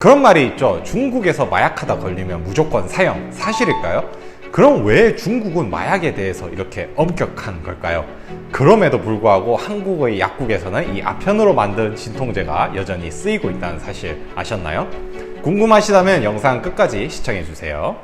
그런 말이 있죠. 중국에서 마약하다 걸리면 무조건 사형. 사실일까요? 그럼 왜 중국은 마약에 대해서 이렇게 엄격한 걸까요? 그럼에도 불구하고 한국의 약국에서는 이 아편으로 만든 진통제가 여전히 쓰이고 있다는 사실 아셨나요? 궁금하시다면 영상 끝까지 시청해주세요.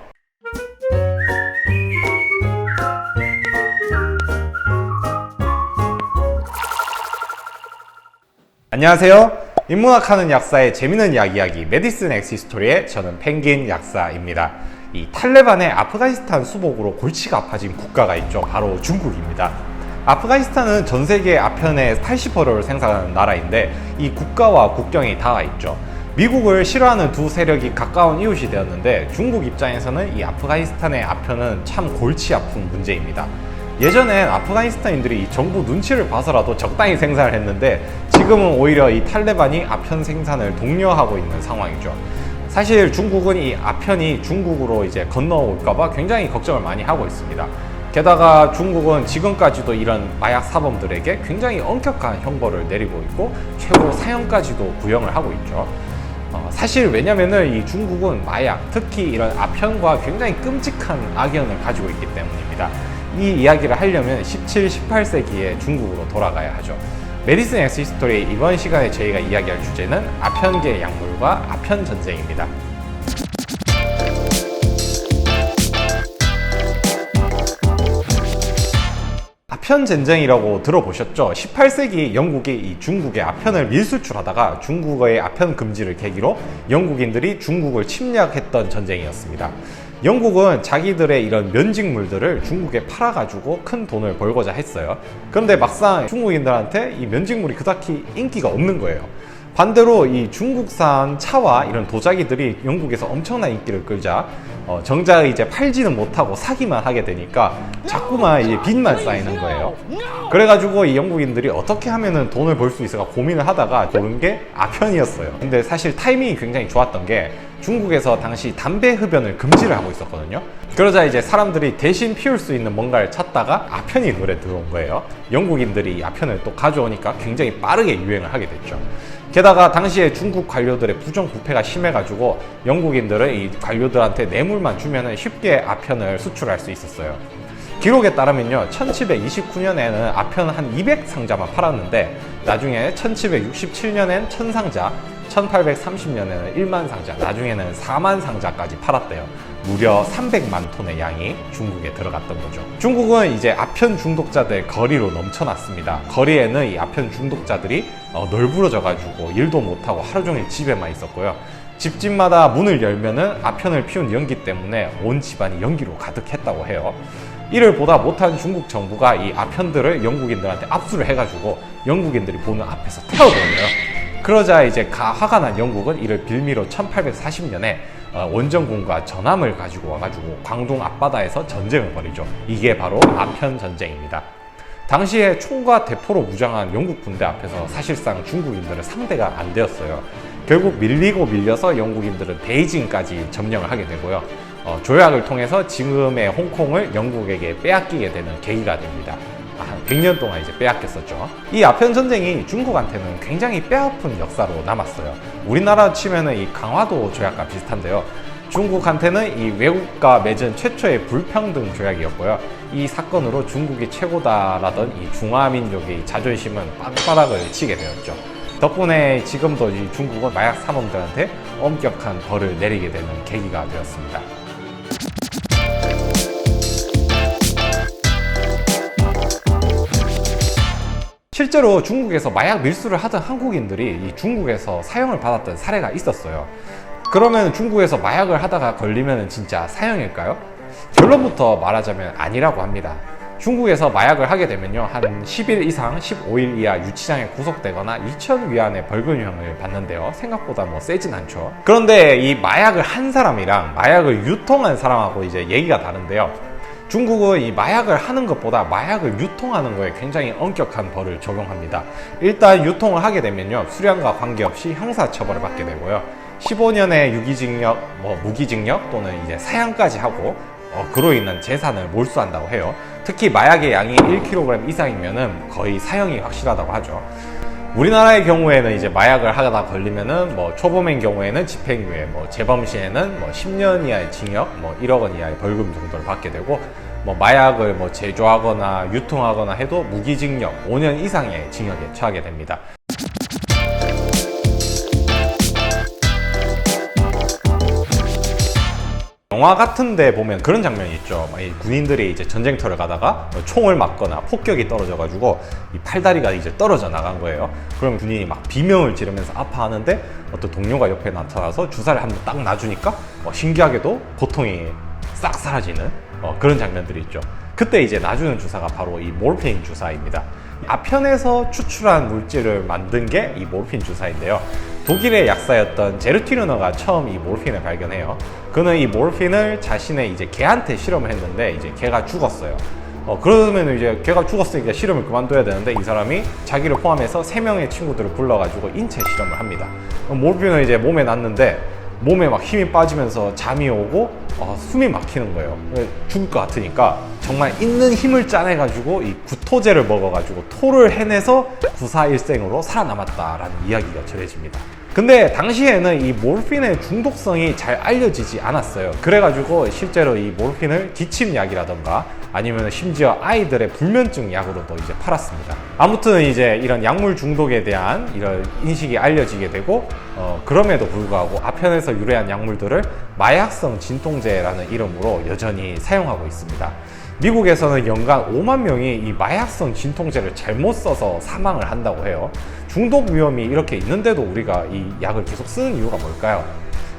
안녕하세요. 인문학하는 약사의 재미있는 이야기 메디슨 엑시스토리의 저는 펭귄 약사입니다. 이 탈레반의 아프가니스탄 수복으로 골치가 아파진 국가가 있죠. 바로 중국입니다. 아프가니스탄은 전 세계 아편의 80%를 생산하는 나라인데 이 국가와 국경이 닿아 있죠. 미국을 싫어하는 두 세력이 가까운 이웃이 되었는데 중국 입장에서는 이 아프가니스탄의 아편은 참 골치 아픈 문제입니다. 예전엔 아프가니스탄인들이 이 정부 눈치를 봐서라도 적당히 생산을 했는데 지금은 오히려 이 탈레반이 아편 생산을 독려하고 있는 상황이죠. 사실 중국은 이 아편이 중국으로 이제 건너올까봐 굉장히 걱정을 많이 하고 있습니다. 게다가 중국은 지금까지도 이런 마약 사범들에게 굉장히 엄격한 형벌을 내리고 있고 최고 사형까지도 구형을 하고 있죠. 사실 왜냐면은 이 중국은 마약, 특히 이런 아편과 굉장히 끔찍한 악연을 가지고 있기 때문입니다. 이 이야기를 하려면 17, 18세기의 중국으로 돌아가야 하죠. 메디슨 엑시스토리 이번 시간에 저희가 이야기할 주제는 아편계 약물과 아편 전쟁입니다. 아편 전쟁이라고 들어보셨죠? 18세기 영국이 이 중국의 아편을 밀수출하다가 중국의 아편 금지를 계기로 영국인들이 중국을 침략했던 전쟁이었습니다. 영국은 자기들의 이런 면직물들을 중국에 팔아가지고 큰 돈을 벌고자 했어요. 그런데 막상 중국인들한테 이 면직물이 그닥히 인기가 없는 거예요. 반대로 이 중국산 차와 이런 도자기들이 영국에서 엄청난 인기를 끌자 정작 이제 팔지는 못하고 사기만 하게 되니까 자꾸만 이제 빚만 쌓이는 거예요. 그래가지고 이 영국인들이 어떻게 하면은 돈을 벌 수 있을까 고민을 하다가 고른 게 아편이었어요. 근데 사실 타이밍이 굉장히 좋았던 게 중국에서 당시 담배 흡연을 금지를 하고 있었거든요. 그러자 이제 사람들이 대신 피울 수 있는 뭔가를 찾다가 아편이 눈에 들어온 거예요. 영국인들이 이 아편을 또 가져오니까 굉장히 빠르게 유행을 하게 됐죠. 게다가 당시에 중국 관료들의 부정부패가 심해가지고 영국인들은 이 관료들한테 뇌물만 주면 쉽게 아편을 수출할 수 있었어요. 기록에 따르면요, 1729년에는 아편 한 200상자만 팔았는데 나중에 1767년엔 1000상자, 1830년에는 1만 상자, 나중에는 4만 상자까지 팔았대요. 무려 300만 톤의 양이 중국에 들어갔던 거죠. 중국은 이제 아편 중독자들 거리로 넘쳐났습니다. 거리에는 이 아편 중독자들이 널브러져가지고 일도 못하고 하루 종일 집에만 있었고요. 집집마다 문을 열면은 아편을 피운 연기 때문에 온 집안이 연기로 가득했다고 해요. 이를 보다 못한 중국 정부가 이 아편들을 영국인들한테 압수를 해가지고 영국인들이 보는 앞에서 태워버려요. 그러자 이제 화가 난 영국은 이를 빌미로 1840년에 원정군과 전함을 가지고 와가지고 광동 앞바다에서 전쟁을 벌이죠. 이게 바로 아편 전쟁입니다. 당시에 총과 대포로 무장한 영국 군대 앞에서 사실상 중국인들은 상대가 안 되었어요. 결국 밀리고 밀려서 영국인들은 베이징까지 점령을 하게 되고요. 조약을 통해서 지금의 홍콩을 영국에게 빼앗기게 되는 계기가 됩니다. 한 100년 동안 이제 빼앗겼었죠. 이 아편 전쟁이 중국한테는 굉장히 뼈아픈 역사로 남았어요. 우리나라 치면은 이 강화도 조약과 비슷한데요. 중국한테는 이 외국과 맺은 최초의 불평등 조약이었고요. 이 사건으로 중국이 최고다라던 이 중화민족의 자존심은 빵바닥을 치게 되었죠. 덕분에 지금도 이 중국은 마약 사범들한테 엄격한 벌을 내리게 되는 계기가 되었습니다. 실제로 중국에서 마약 밀수를 하던 한국인들이 이 중국에서 사형을 받았던 사례가 있었어요. 그러면 중국에서 마약을 하다가 걸리면 진짜 사형일까요? 결론부터 말하자면 아니라고 합니다. 중국에서 마약을 하게 되면요, 한 10일 이상 15일 이하 유치장에 구속되거나 2,000위안의 벌금형을 받는데요, 생각보다 뭐 세진 않죠. 그런데 이 마약을 한 사람이랑 마약을 유통한 사람하고 이제 얘기가 다른데요. 중국은 이 마약을 하는 것보다 마약을 유통하는 거에 굉장히 엄격한 벌을 적용합니다. 일단 유통을 하게 되면요, 수량과 관계없이 형사처벌을 받게 되고요. 15년의 유기징역, 무기징역 또는 이제 사형까지 하고 그로 인한 재산을 몰수한다고 해요. 특히 마약의 양이 1kg 이상이면은 거의 사형이 확실하다고 하죠. 우리나라의 경우에는 이제 마약을 하다 걸리면은 뭐 초범인 경우에는 집행유예, 뭐 재범 시에는 뭐 10년 이하의 징역, 뭐 1억 원 이하의 벌금 정도를 받게 되고, 뭐 마약을 뭐 제조하거나 유통하거나 해도 무기징역 5년 이상의 징역에 처하게 됩니다. 영화 같은 데 보면 그런 장면이 있죠. 이 군인들이 이제 전쟁터를 가다가 총을 맞거나 폭격이 떨어져가지고 이 팔다리가 이제 떨어져 나간 거예요. 그럼 군인이 막 비명을 지르면서 아파하는데 어떤 동료가 옆에 나타나서 주사를 한 번 딱 놔주니까 신기하게도 고통이 싹 사라지는 그런 장면들이 있죠. 그때 이제 놔주는 주사가 바로 이 모르핀 주사입니다. 아편에서 추출한 물질을 만든 게 이 모르핀 주사인데요. 독일의 약사였던 제르티르너가 처음 이 모르핀을 발견해요. 그는 이 모르핀을 자신의 이제 개한테 실험을 했는데 이제 개가 죽었어요. 그러면 이제 개가 죽었으니까 실험을 그만둬야 되는데 이 사람이 자기를 포함해서 3명의 친구들을 불러가지고 인체 실험을 합니다. 모르핀을 이제 몸에 놨는데 몸에 막 힘이 빠지면서 잠이 오고 숨이 막히는 거예요. 죽을 것 같으니까 정말 있는 힘을 짜내가지고 이 구토제를 먹어가지고 토를 해내서 구사일생으로 살아남았다라는 이야기가 전해집니다. 근데 당시에는 이 모르핀의 중독성이 잘 알려지지 않았어요. 그래가지고 실제로 이 모르핀을 기침약이라던가 아니면 심지어 아이들의 불면증 약으로도 이제 팔았습니다. 아무튼 이제 이런 약물 중독에 대한 이런 인식이 알려지게 되고 그럼에도 불구하고 아편에서 유래한 약물들을 마약성 진통제라는 이름으로 여전히 사용하고 있습니다. 미국에서는 연간 5만 명이 이 마약성 진통제를 잘못 써서 사망을 한다고 해요. 중독 위험이 이렇게 있는데도 우리가 이 약을 계속 쓰는 이유가 뭘까요?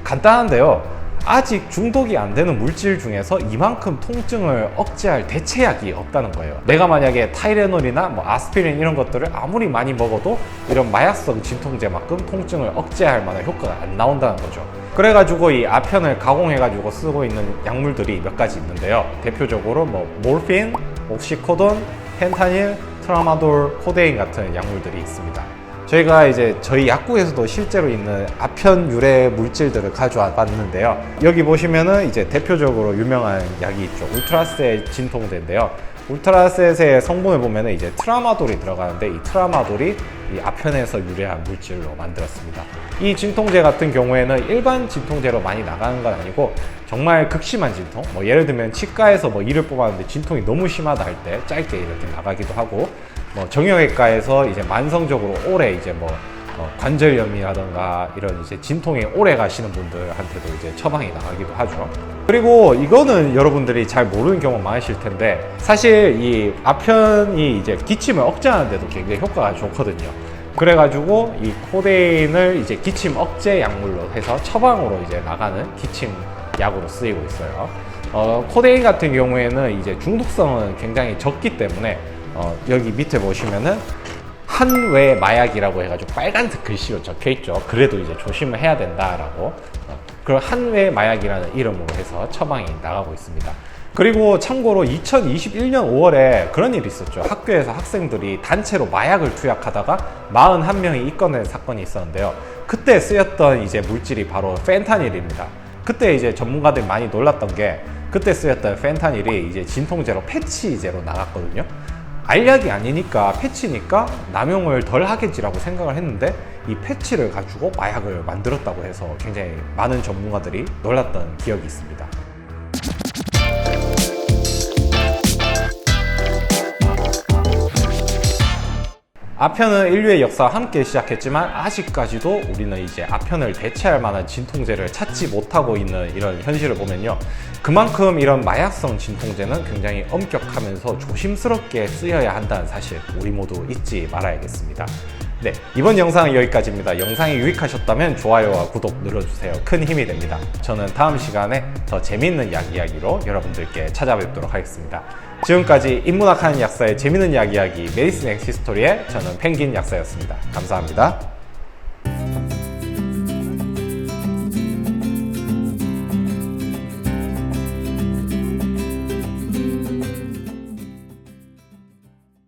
간단한데요. 아직 중독이 안 되는 물질 중에서 이만큼 통증을 억제할 대체약이 없다는 거예요. 내가 만약에 타이레놀이나 뭐 아스피린 이런 것들을 아무리 많이 먹어도 이런 마약성 진통제만큼 통증을 억제할 만한 효과가 안 나온다는 거죠. 그래가지고 이 아편을 가공해가지고 쓰고 있는 약물들이 몇 가지 있는데요. 대표적으로 뭐 모르핀, 옥시코돈, 펜타닐, 트라마돌, 코데인 같은 약물들이 있습니다. 저희가 이제 저희 약국에서도 실제로 있는 아편 유래 물질들을 가져와 봤는데요. 여기 보시면은 이제 대표적으로 유명한 약이 있죠. 울트라셋 진통제인데요. 울트라셋의 성분을 보면은 이제 트라마돌이 들어가는데 이 트라마돌이 이 아편에서 유래한 물질로 만들었습니다. 이 진통제 같은 경우에는 일반 진통제로 많이 나가는 건 아니고 정말 극심한 진통, 뭐 예를 들면 치과에서 뭐 이를 뽑았는데 진통이 너무 심하다 할 때 짧게 이렇게 나가기도 하고, 뭐 정형외과에서 이제 만성적으로 오래 이제 뭐 관절염이라던가 이런 이제 진통이 오래 가시는 분들한테도 이제 처방이 나가기도 하죠. 그리고 이거는 여러분들이 잘 모르는 경우 많으실 텐데 사실 이 아편이 이제 기침을 억제하는 데도 굉장히 효과가 좋거든요. 그래가지고 이 코데인을 이제 기침 억제 약물로 해서 처방으로 이제 나가는 기침 약으로 쓰이고 있어요. 코데인 같은 경우에는 이제 중독성은 굉장히 적기 때문에 여기 밑에 보시면은 한외 마약이라고 해가지고 빨간색 글씨로 적혀 있죠. 그래도 이제 조심을 해야 된다라고. 그런 한외 마약이라는 이름으로 해서 처방이 나가고 있습니다. 그리고 참고로 2021년 5월에 그런 일이 있었죠. 학교에서 학생들이 단체로 마약을 투약하다가 41명이 입건된 사건이 있었는데요. 그때 쓰였던 이제 물질이 바로 펜타닐입니다. 그때 이제 전문가들이 많이 놀랐던 게 그때 쓰였던 펜타닐이 이제 진통제로 패치제로 나갔거든요. 알약이 아니니까 패치니까 남용을 덜 하겠지라고 생각을 했는데 이 패치를 가지고 마약을 만들었다고 해서 굉장히 많은 전문가들이 놀랐던 기억이 있습니다. 아편은 인류의 역사와 함께 시작했지만 아직까지도 우리는 이제 아편을 대체할 만한 진통제를 찾지 못하고 있는 이런 현실을 보면요, 그만큼 이런 마약성 진통제는 굉장히 엄격하면서 조심스럽게 쓰여야 한다는 사실 우리 모두 잊지 말아야겠습니다. 네, 이번 영상은 여기까지입니다. 영상이 유익하셨다면 좋아요와 구독 눌러주세요. 큰 힘이 됩니다. 저는 다음 시간에 더 재밌는 약 이야기로 여러분들께 찾아뵙도록 하겠습니다. 지금까지 인문학 하는 약사의 재밌는 약 이야기 메디슨 엑스 히스토리의 저는 펭귄 약사였습니다. 감사합니다.